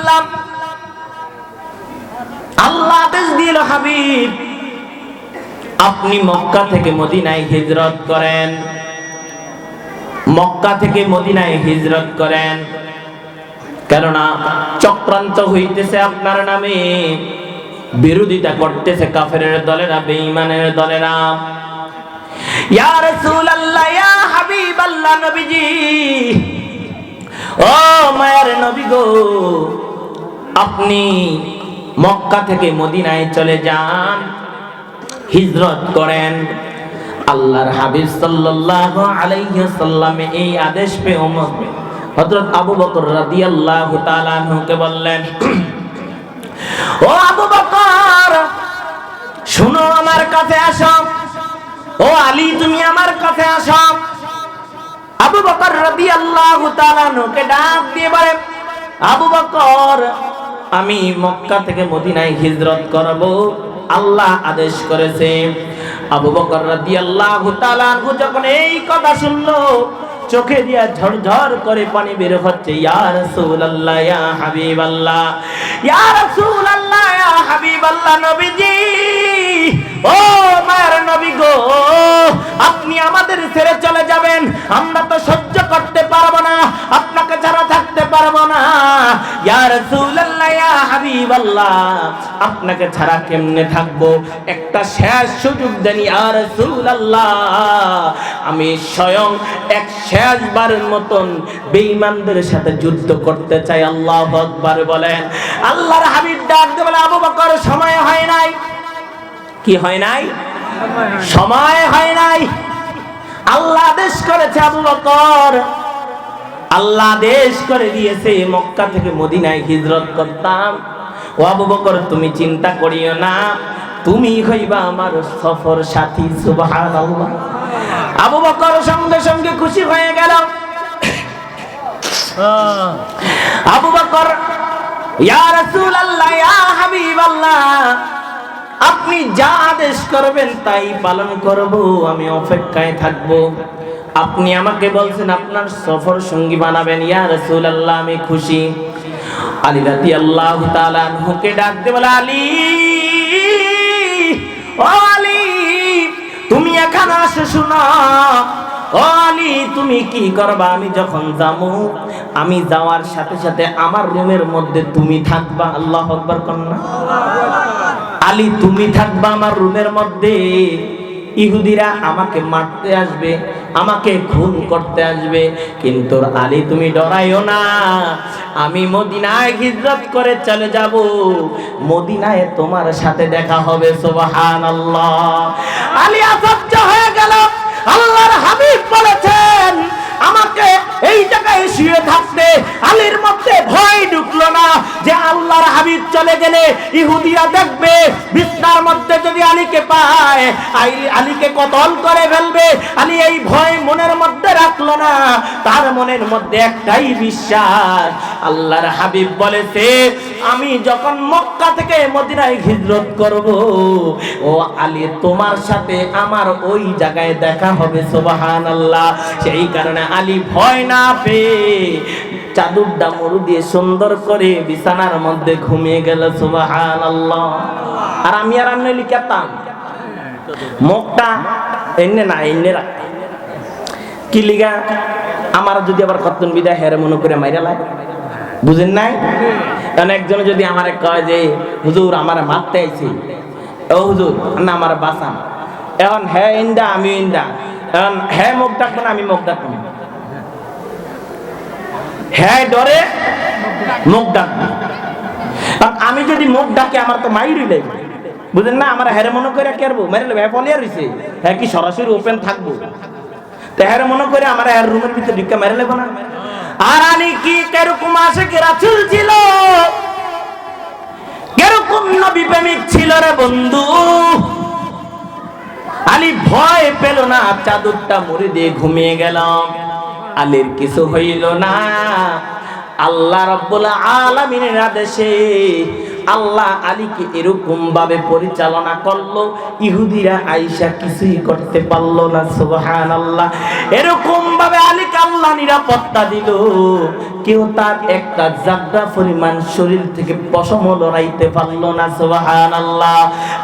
শুনলাম আল্লাহ আদেশ দিল, হাবিব আপনি মক্কা থেকে মদিনায় হিজরত করেন, মক্কা থেকে মদিনায় হিজরত করেন, কেননা চক্রান্ত হইতেছে আপনার নামে, বিরোধিতা করতেছে কাফেরের দলেরা, বেঈমানের দলেরা। ইয়া রাসূলুল্লাহ, ইয়া হাবিবাল্লাহ, নবীজি, ও মায়ের নবী গো, আপনি মক্কা থেকে মদিনায় চলে যান, হিজরত করেন। আল্লাহর হাবিব সাল্লাল্লাহু আলাইহি ওয়াসাল্লাম এই আদেশ পেয়ে হযরত আবু বকর রাদিয়াল্লাহু তাআলা আনহুকে বললেন, ও আবু বকর শুনো, আমার কাছে আসো। ও আলী, তুমি আমার কাছে আসো। আবু বকর রাদিয়াল্লাহু তাআলা আনহুকে ডাক দিয়ে বলে, আবু বকর, আমি মক্কা থেকে মদিনায় হিজরত করব, আল্লাহ আদেশ করেছে। আবু বকর রাদিয়াল্লাহু তাআলা আনহু যখন এই কথা শুনলো, চোখে দিয়া ঝরঝর করে পানি বের হচ্ছে। ইয়া রাসূলুল্লাহ, ইয়া হাবিবাল্লাহ, ইয়া রাসূলুল্লাহ, ইয়া হাবিবাল্লাহ, নবীজি, ও মায়ের নবী গো, আপনি আমাদের ছেড়ে চলে যাবেন, আমরা তো সহ্য করতে পারবো না, আপনাকে ছাড়া থাকতে পারবো না। ইয়া রাসূলুল্লাহ, ইয়া হাবিবাল্লাহ, আপনাকে ছাড়া কেমনে থাকবো? একটা শেষ সুযোগ দেন ইয়া রাসূলুল্লাহ, আমি স্বয়ং এক শেষবারের মতন বেঈমানদের সাথে যুদ্ধ করতে চাই। আল্লাহু আকবার বলেন। আল্লাহর হাবিব ডাক দিয়ে বলে, আবু বকর, সময় হয় নাই। কি হয় নাই? সময় হয় নাই। আল্লাহ আদেশ করেছে আবু বকর, আল্লাহ আদেশ করে দিয়েছে মক্কা থেকে মদিনায় হিজরত করতাম। ও আবু বকর, তুমি চিন্তা করিও না, তুমি হইবা আমার সফর সাথী। সুবহানাল্লাহ। আবু বকর সঙ্গে সঙ্গে খুশি হয়ে গেল। আবু বকর, ইয়া রাসূলুল্লাহ, ইয়া হাবিবাল্লাহ, আপনি যা আদেশ করবেন তাই পালন করব, আমি অপেক্ষায় থাকব। আপনি আমাকে বলছেন আপনার সফর সঙ্গী বানাবেন, ইয়া রাসূলুল্লাহ, আমি খুশি। আলী রাদিয়াল্লাহু তাআলা আনহুকে ডাক দিয়ে বলে, আলী, ও আলী, তুমি এখানে আসো, শোনো। ও আলী, তুমি কি করবা? আমি যখন যাবো, আমি যাওয়ার সাথে সাথে আমার রুমের মধ্যে তুমি থাকবা। আল্লাহু আকবার কন্যা। আলী, তুমি থাকবা আমার রুমের মধ্যে। ইহুদিরা আমাকে মারতে আসবে, আমাকে খুন করতে আসবে, কিন্তু আলী তুমি ডরাইও না, আমি মদিনায় হিজরত করে চলে যাব, মদিনায় তোমার সাথে দেখা হবে। সুবহানাল্লাহ। আলী আশ্চর্য হয়ে গেল। আল্লাহর হাবিব বলেছেন আমাকে এই জায়গায় শুয়ে থাকতে। আলীর মধ্যে ভয় ঢুকলো না যে আল্লাহর হাবিব চলে গেলে ইহুদিরা দেখবে, বিছনার মধ্যে যদি আলীকে পায় আলীকে কতল করে ফেলবে। আলী এই ভয় মনের মধ্যে রাখলো না, তার মনের মধ্যে একটাই বিশ্বাস, আল্লাহর হাবিব বলেছে আমি যখন মক্কা থেকে মদিনায় হিজরত করব, ও আলী তোমার সাথে আমার ওই জায়গায় দেখা হবে। সুবহানাল্লাহ। সেই কারণে আলী ভয় না পেয়ে চাদরটা মুড়ি দিয়ে সুন্দর করে বিছানার মধ্যে ঘুমিয়ে গেল। সুবহানাল্লাহ। আর আমি আর আপনি লিখাতাম মুখটা এনে না এনে রাখ কি লিগা, আমার যদি আবার কতন বিদায় হেরে মনে করে মাইরা লাগে, বুঝেন নাই? কারণ একজন যদি আমারে কয় যে হুজুর আমার মারতে আইছি, ও হুজুর না আমার বাঁচান, এখন হ্যাঁ ইন্দা আমি ইন্দা, এখন হ্যাঁ মুখ ডাকবো না আমি মুখ ডাকবো, হ্যাঁ ডরে মুখ ডাকবো। আমি যদি মুখ ডাকে আমার তো মাইরই লাগবে, বুঝেন না? আমার হ্যারে মনে করে কেরবো মেরে লেবে, হ্যাঁ পলিয়া রয়েছে, হ্যাঁ কি সরাসরি ওপেন থাকবো, তো হ্যারে মনে করে আমার হ্যার রুমের ভিতরে ঢুকে মেরে লেবো না। আর আলী কি কেরকম আশিক রাসূল ছিল, কেরকম নবী প্রেমিক ছিল রে বন্ধু। আলী ভয় পেল না, চাদরটা মুড়ি দিয়ে ঘুমিয়ে গেল। আলীর কিছু হইল না। আল্লাহ রাব্বুল আলামিনের আদেশে আল্লাহ আলীকে এরকম ভাবে পরিচালনা করলো, ইহুদিরা আয়েশা কিছুই করতে পারলো না। সুবহানাল্লাহ। এরকম ভাবে আলীকে আল্লাহ নিরাপত্তা দিল, কেউ তার একটা জাগরা পরিমাণ শরীর থেকে পশম লড়াইতে পারলো না। সুবহানাল্লাহ।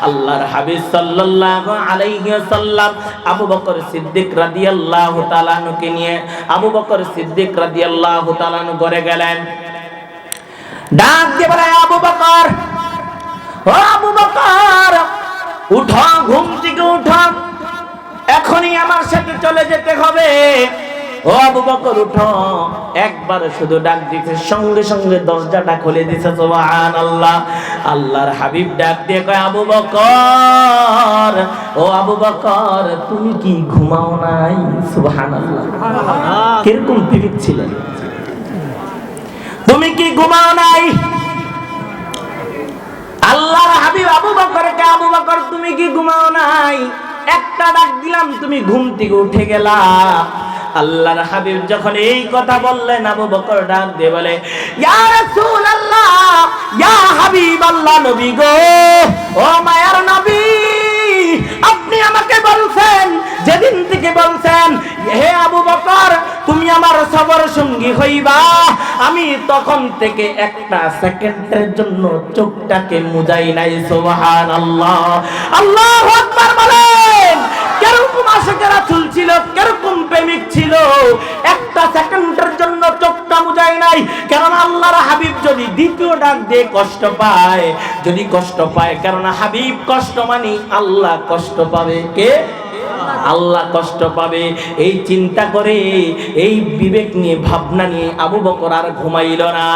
আল্লাহর হাবিব সাল্লাল্লাহু আলাইহি ওয়াসাল্লাম আবু বকর সিদ্দিক রাদিয়াল্লাহু তাআলা আনহুকে নিয়ে আবু বকর সিদ্দিক রাদিয়াল্লাহু তাআলা আনহু ঘরে গেলেন। ডাক দিয়ে বলে, আবু বকর, ও আবু বকর, উঠো, ঘুম থেকে উঠো, এখনই আমার সাথে চলে যেতে হবে। ও আবু বকর উঠো। একবার শুধু ডাক দিতে সঙ্গে সঙ্গে দরজাটা খুলে দিছে। সুবহানাল্লাহ। আল্লাহর হাবিব ডাক দিয়ে কয়, আবু বকর, ও আবু বকর, তুমি কি ঘুমাও নাই? সুবহানাল্লাহ। কিরকম বিবেক ছিলেন, তুমি কি ঘুমাও নাই? আল্লাহর হাবিব আবু বকরকে, আবু বকর তুমি কি ঘুমাও নাই? একটা ডাক দিলাম, তুমি ঘুম থেকে উঠে গেলা। আল্লাহর হাবিব যখন এই কথা বললেন, আবু বকর ডাক দিয়ে বলে, ইয়া রাসূলুল্লাহ, ইয়া হাবিবাল্লাহ, নবী গো, ও মায়ার নবী, আপনি আমাকে বলছেন, যেদিন থেকে বলছেন, হে আবু বকর, তুমি আমার সবর সঙ্গী হইবা, আমি তখন থেকে একটা সেকেন্ডের জন্য চোখটাকে মুজাই নাই। সুবহানাল্লাহ। আল্লাহু আকবার বলেন। কেরকম আশিকের রাসূল ছিল, কেরকম প্রেমিক ছিল, একটা সেকেন্ডের জন্য চোখটা মুজাই নাই। কারণ আল্লাহর হাবিব যদি দ্বিতীয় ডাক দিয়ে কষ্ট পায়, যদি কষ্ট পায়, কারণ হাবিব কষ্ট মানে আল্লাহ কষ্ট পাবে। কে? আল্লাহ কষ্ট পাবে। এই চিন্তা করে, এই বিবেক নিয়ে, ভাবনা নিয়ে আবু বকর আর ঘুমাইল না।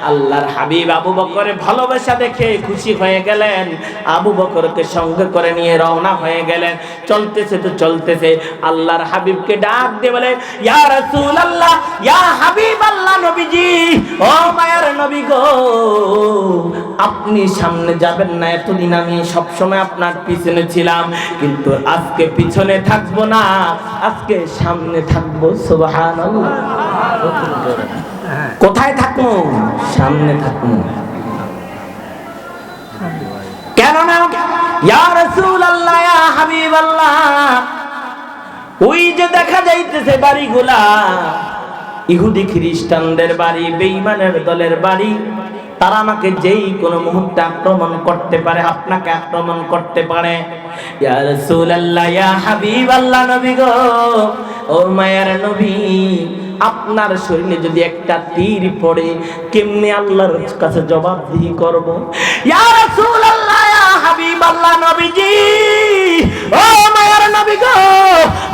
আল্লাহর হাবিব আবু বকরের ভালোবাসা দেখে খুশি হয়ে গেলেন, আবু বকরকে সঙ্গে করে নিয়ে রওনা হয়ে গেলেন। চলতেছে তো চলতেছে, আল্লাহর হাবিবকে ডাক দিয়ে বলে, ইয়া রাসূলুল্লাহ, ইয়া হাবিবাল্লাহ, নবীজি, ও মায়ার নবী গো, আপনি সামনে যাবেন না, এতদিন আমি সবসময় আপনার পিছনে ছিলাম, কিন্তু আজকে পিছনে থাকবো না, আজকে সামনে থাকবো। সুবহানাল্লাহ। কোথায় থাকবো? সামনে থাকবো। কেন না? ইয়া রাসূলুল্লাহ, ইয়া হাবিবাল্লাহ, ওই যে দেখা যাইতেছে বাড়িগুলা, ইহুদি খ্রিস্টানদের বাড়ি, বেঈমানের দলের বাড়ি, তারা আমাকে যেই কোনো মুহূর্তে আক্রমণ করতে পারে, আপনাকে আক্রমণ করতে পারে। ইয়া রাসূলুল্লাহ, ইয়া হাবিবাল্লাহ, নবী গো, ও মায়ার নবী, আপনার শরীরে যদি একটা তীর পড়ে, কেমনে আল্লাহর কাছে জবাবদিহি করব? ইয়া রাসূলুল্লাহ, ইয়া হাবিবাল্লাহ, নবীজি, ও মায়ার নবী গো,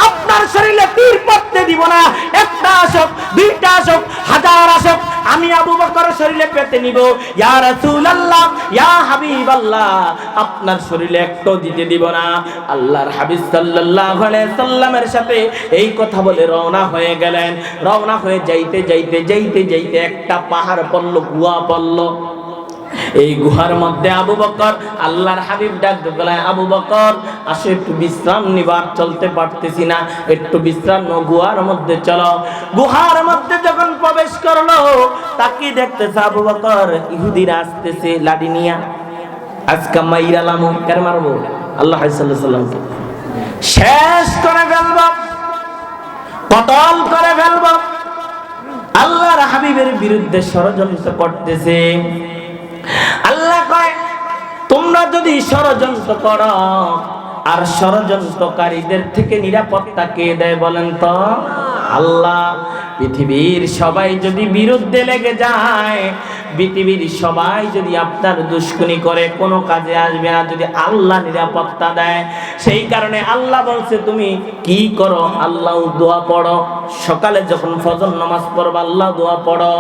আপনার শরীরে তীর পড়তে দিব না। একটা আসুক, দুইটা আসুক, হাজার আসুক, আমি আবু বকর শরীরে পেতে নিব। ইয়া রাসূলুল্লাহ, ইয়া হাবিবাল্লাহ, আপনার শরীরে একটু দিতে দিব না। আল্লাহর হাবিব সাল্লাল্লাহু আলাইহি সাল্লামের সাথে এই কথা বলে রওনা হয়ে গেলেন। রওনা হয়ে যাইতে যাইতে যাইতে যাইতে একটা পাহাড় পড়ল, গুহা পড়ল। এই গুহার মধ্যে আবু বকর, আল্লাহর হাবিব ডাক দিয়ে, আবু বকর আসো, একটু বিশ্রাম নিবার, চলতে পারতেছি না, একটু বিশ্রাম নাও, গুহার মধ্যে চলো। গুহার মধ্যে যখন প্রবেশ করলো, তাকে দেখতেছে আবু বকর, ইহুদিরা আসতেছে লাঠি নিয়া। আজকে মাইরালামু, কার মারবো? আল্লাহ সাল্লাল্লাহু আলাইহি সাল্লামকে শেষ করে ফেলবো, কতল করে ফেলবো। আল্লাহর হাবিবের বিরুদ্ধে ষড়যন্ত্র করতেছে। আল্লাহ কয়, তোমরা যদি ষড়যন্ত্র করো, আর ষড়যন্ত্রকারীদের থেকে নিরাপত্তা কে দেয় বলেন তো? আল্লাহ। পৃথিবীর সবাই যদি বিরুদ্ধে লেগে যায়, পৃথিবীর সবাই যদি আপনার দুশমনি করে, কোনো কাজে আসবে না যদি আল্লাহ নিরাপত্তা দেয়। সেই কারণে আল্লাহ বলছে, তুমি কি করো? আল্লাহ দোয়া পড়ো। সকালে যখন ফজর নামাজ পড়বা, আল্লাহ দোয়া পড়ো।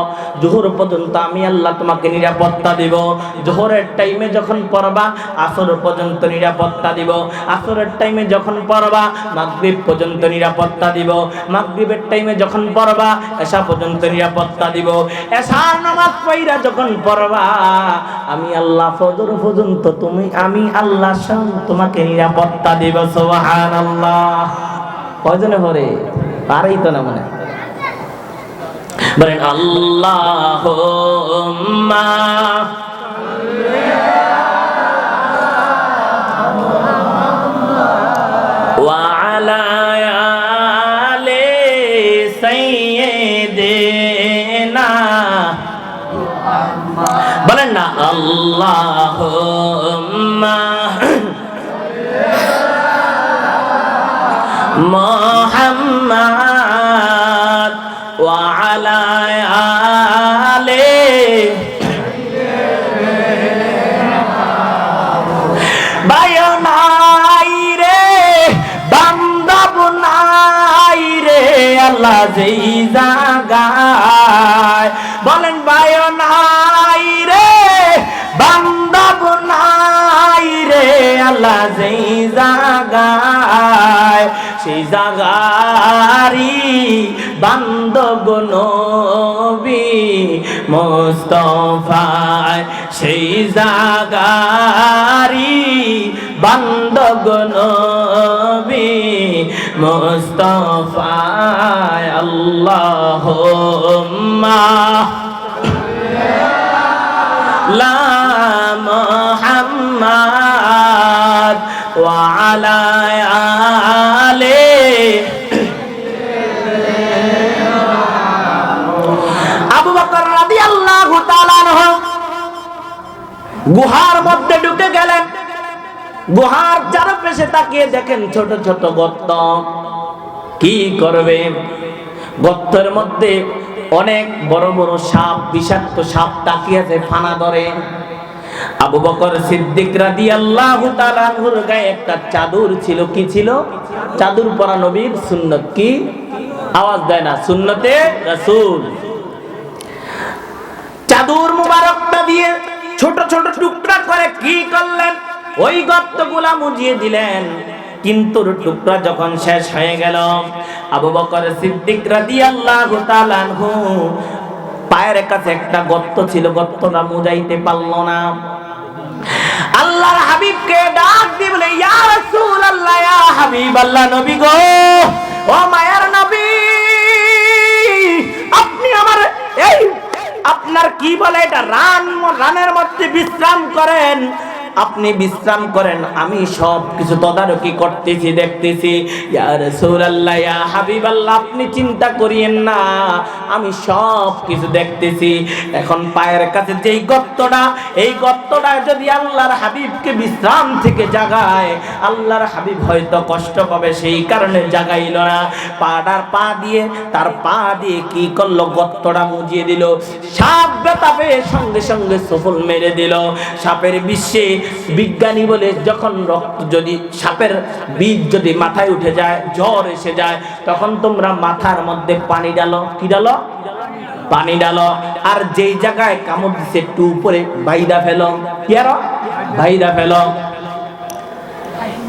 জোহর পর্যন্ত আমি আল্লাহ তোমাকে নিরাপত্তা দিব। জোহরের টাইমে যখন পড়বা, আসর পর্যন্ত নিরাপত্তা দিব। আসরের টাইমে যখন পড়বা, মাগরিব পর্যন্ত নিরাপত্তা দিব। মাগরিবের টাইমে যখন পড়বা, এশা পর্যন্ত নিরাপত্তা দিব। এশার নামাজ পড়া যখন পড়বা, আমি আল্লাহ ফজর পর্যন্ত আমি আল্লাহ তোমাকে নিরাপত্তা দিব। সুবহানাল্লাহ। কয়জনে পড়ে? পারেই তো না মনে। বলেন আল্লাহুম্মা সাইয়্যিদিনা বলেন না আল্লাহুম্মা মুহাম্মাদ ওয়া আলা আলি বায়নাই রে বান্দব নাই রে আল্লাহ যেই জায়গায় বলেন বায়নাই রে বান্দব নাই রে আল্লাহ যেই জায়গায় সেই জাগারি বান্দব নবী মুস্তাফা সেই জাগারি বান্দব নবী মুস্তাফা আল্লাহুম্মা লা মুহাম্মাদ ওয়া আলা আলি আবু বকর রাদিয়াল্লাহু তাআলা আনহু গুহার মধ্যে ঢুকে গেলেন। গুহার চারপাশে তাকিয়ে দেখেন ছোট ছোট গর্ত। কি করবে? গর্তের মধ্যে অনেক বড় বড় সাপ, বিষাক্ত সাপ তাকিয়ে আছে, ফানা ধরে। আবু বকর সিদ্দিক রাদিয়াল্লাহু তাআলা আনহুর গায়ে একটা চাদর ছিল। কি ছিল? চাদর পরা নবীর সুন্নত। কি আওয়াজ দেয় না? সুন্নতে রাসূল। চাদর মুবারকটা দিয়ে ছোট ছোট টুকরা করে কি করলেন? ওই গর্তগুলা মুজিয়ে দিলেন। কিন্তু টুকরা যখন শেষ হয়ে গেল, আবু বকর সিদ্দিক রাদিয়াল্লাহু তাআলা আনহু পায়ের কাছে একটা গর্ত ছিল, গর্তটা মুজাইতে পারল না। আল্লাহর হাবিবকে ডাক দিয়ে বলে, ইয়া রাসূলুল্লাহ, ইয়া হাবিবাল্লাহ, নবী গো, ও মায়ার নবী, আপনি আমার এই আপনার কি বলে এটা রানের মধ্যে বিশ্রাম করেন। আপনি বিশ্রাম করেন, আমি সব কিছু তদারকি করতেছি, দেখতেছি। ইয়া রাসূলুল্লাহ, ইয়া হাবিবাল্লাহ, আপনি চিন্তা করিয়েন না, আমি সব কিছু দেখতেছি। এখন পায়ের কাছে যেই গর্তটা, এই গর্তটা যদি আল্লাহর হাবিবকে বিশ্রাম থেকে জাগায়, আল্লাহর হাবিব হয়তো কষ্ট পাবে, সেই কারণে জাগাইল না। তার পা দিয়ে কি করলো? গর্তটা মুজিয়ে দিল। সাপ ব্যথা পেয়ে সঙ্গে সঙ্গে সফল মেরে দিল। সাপের বিশ্বে বিজ্ঞানী বলে, যখন রক্ত যদি সাপের বীজ যদি মাথায় উঠে যায়, জ্বর এসে যায়, তখন তোমরা মাথার মধ্যে পানি ডালো। কি ডালো? পানি ডালো। আর যেই জায়গায় কামড় দিছে একটু উপরে বাইদা ফেলো। কি আরো? বাইদা ফেলো।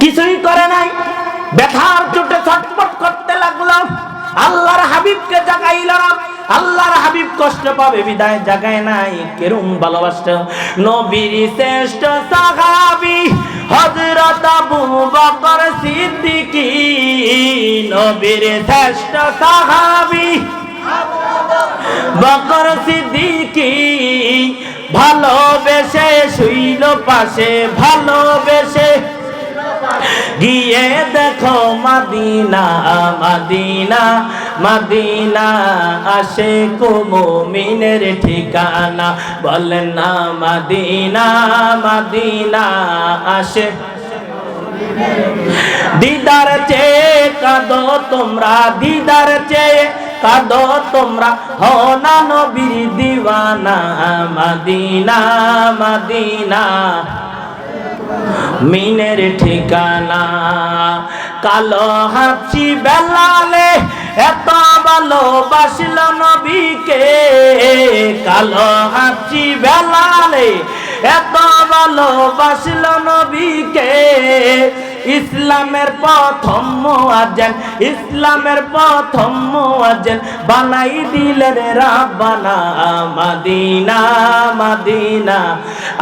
কিছুই করে নাই, ব্যথার চোটে ছটফট করতে লাগলো। আল্লাহর হাবিবকে জাগাইল না। আল্লাহর হাবিব কষ্ট পাবে বিদায় জাগায় নাই। কেরম ভালোবাসত নবীর শ্রেষ্ঠ সাহাবী হযরত আবু বকর সিদ্দিক, নবীর শ্রেষ্ঠ সাহাবী বকর সিদ্দিক, ভালোবেসে শুইল পাশে, ভালোবেসে গিয়ে দেখো মদিনা, মদিনা, মদিনা, আশিক মুমিনের ঠিকানা। বলেন না মদিনা, মদিনা, আশিক। দিদার চেয়ে কাঁদো তোমরা, দিদার চেয়ে কাঁদো তোমরা, হো না নবীর দিওয়ানা। মদিনা, মদিনা, মিনের ঠিকানা। কালো হাফসি বেলালে এত ভালোবাসল নবীকে, কালো হাফসি বেলালে এত ভালোবাসল নবীকে। ইসলামের প্রথম মুয়াজ্জিন, ইসলামের প্রথম মুয়াজ্জিন বানাই দিলেন রাব্বানা। মদিনা, মদিনা,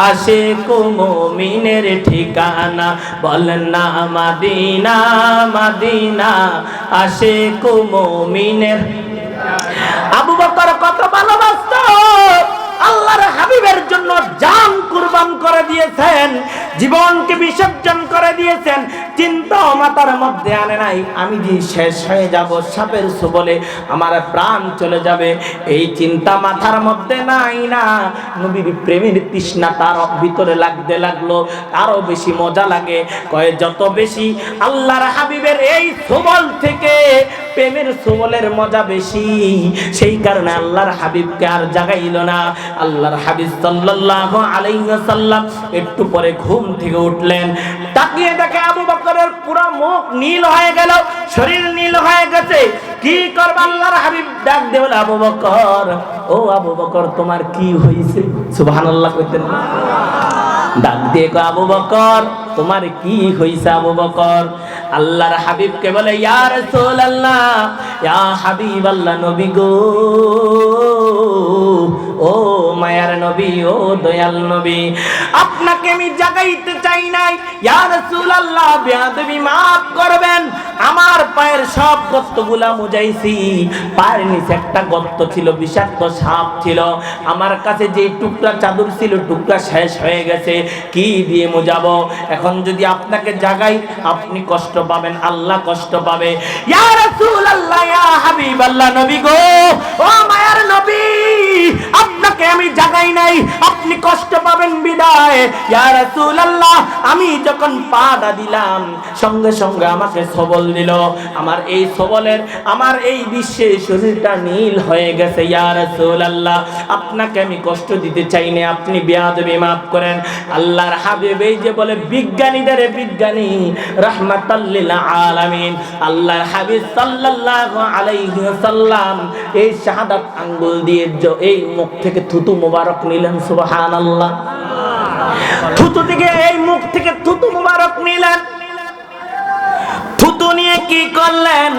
আশিক মুমিনের ঠিকানা। বলেন না মদিনা, মদিনা, আশিক মুমিনের। আবু বকর কত ভালোবাসতো আল্লাহর হাবিব। হাবিবের জন্য জান কুরবান করে দিয়েছেন, জীবনকে বিসর্জন করে দিয়েছেন। চিন্তা মাথার মধ্যে আনে নাই আমি যে শেষ হয়ে যাব, সাপের ছোবলে আমার প্রাণ চলে যাবে, এই চিন্তা মাথার মধ্যে নাই না। নবীর প্রেমের তৃষ্ণা তার ভিতরে লাগতে লাগলো, আরো বেশি মজা লাগে। কয়ে যত বেশি আল্লাহর হাবিবের এই ছোবল থেকে প্রেমের ছোবলের মজা বেশি, সেই কারণে আল্লাহর হাবিবকে আর জাগাইল না। আল্লাহর হাবিব সাল্লাল্লাহু আলাইহি ওয়াসাল্লাম একটু পরে ঘুম থেকে উঠলেন, তাকিয়ে দেখে আবু বকরের পুরো মুখ নীল হয়ে গেল, শরীর নীল হয়ে গেছে। কি করবে? আল্লাহর হাবিব ডাক দিয়ে বলে, আবু বকর, ও আবু বকর, তোমার কি হয়েছে? সুবহানাল্লাহ কইতেন না? ডাক দিয়ে কয়, আবু বকর, তোমার কি হইছে? আবু বকর আল্লাহর হাবিবকে বলে, ইয়া রাসূলুল্লাহ, ইয়া হাবিবাল্লাহ, নবী গো, ও মায়ার নবী, ও দয়াল নবী, আপনাকে আমি জাগাইতে চাই নাই। ইয়া রাসূলুল্লাহ, বেয়াদবি মাফ করবেন, আমার পায়ের সব গর্তগুলা মুজাইছি, পায়ের নিচে একটা গর্ত ছিল, বিষাক্ত সাপ ছিল, আমার কাছে যে টুকরা চাদর ছিল টুকরা শেষ হয়ে গেছে, কি দিয়ে মুজাবো? এখন যদি আপনাকে জাগাই আপনি কষ্ট পাবেন, আল্লাহ কষ্ট পাবে। ইয়া রাসূলুল্লাহ, ইয়া হাবিবাল্লাহ, নবী গো, ও মায়ার নবী, আপনাকে আমি জাগাই নাই, আপনি কষ্ট পাবেন বিদায়। ইয়া রাসূলুল্লাহ, আমি যখন পাটা দিলাম সঙ্গে সঙ্গে আমাকে সবল দিল, আমার এই সবলের, আমার এই বিশ্বে শরীরটা নীল হয়ে গেছে। ইয়া রাসূলুল্লাহ, আপনাকে আমি কষ্ট দিতে চাই না, আপনি বেয়াদবি মাফ করেন। আল্লাহর হাবিব এই যে বলে বিজ্ঞানীদের বিজ্ঞানী রাহমাতাল লিল আলামিন, আল্লাহর হাবিব সাল্লাল্লাহু আলাইহি ওয়াসাল্লাম এই শাহাদাত আঙ্গুল দিয়ে এই মুখ থেকে থুতু মোবারক নিলেন। সুবহানাল্লাহ, থুতু থেকে, এই মুখ থেকে থুতু মোবারক নিলেন। থুতু নিয়ে কি করলেন?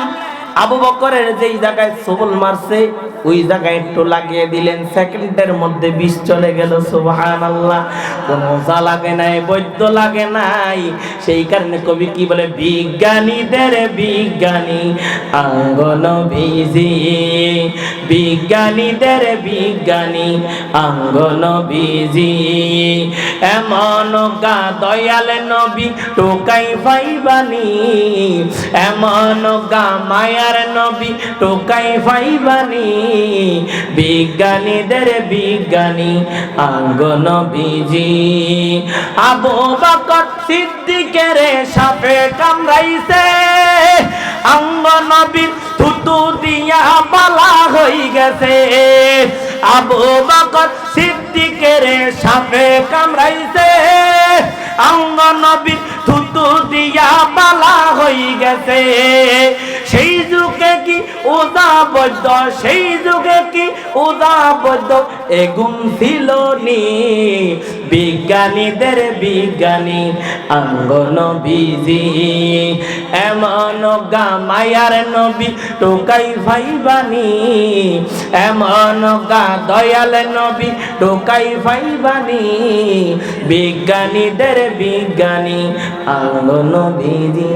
আবু বকরের যেই জায়গায় সবল মারছে ওই জায়গায় একটু লাগিয়ে দিলেন, সেকেন্ডের মধ্যে বিষ চলে গেল। সুবহানাল্লাহ, কোনো মজা লাগে নাই, বৈদ্য লাগে নাই। সেই কারণে কবি কি বলে, বিজ্ঞানীদের বিজ্ঞানী আঙ্গন বিজি, বিজ্ঞানীদের বিজ্ঞানী আঙ্গন বিজি, এমন গা দয়াল নবী টোকাই পাইবানি, এমন গা মায়ার নবী টোকাই পাইবানি, বিজ্ঞানীদের বিজ্ঞানী আঙ্গন বিজি। আবু বকর সিদ্দিকের সাপে কামড়াইছে, আঙ্গন নবী থুতু দিয়া বালা হই গেছে। আবু বকর সিদ্দিকের সাপে কামড়াইছে, আঙ্গন নবী থুতু দিয়া বালা হই গেছে। সেই যুগে কি ওজা বৈদ্য, সেই যুগে কি ওজা বৈদ্য এগুন ছিল নি, বিজ্ঞানীদের বিজ্ঞানী আঙ্গন বিজি, এমন গা মায়ার নবী টোকাই ভাইবানি, এমন গা দয়াল নবী টোকাই ভাইবানি, বিজ্ঞানীদের বিজ্ঞানী আঙ্গন বিজি।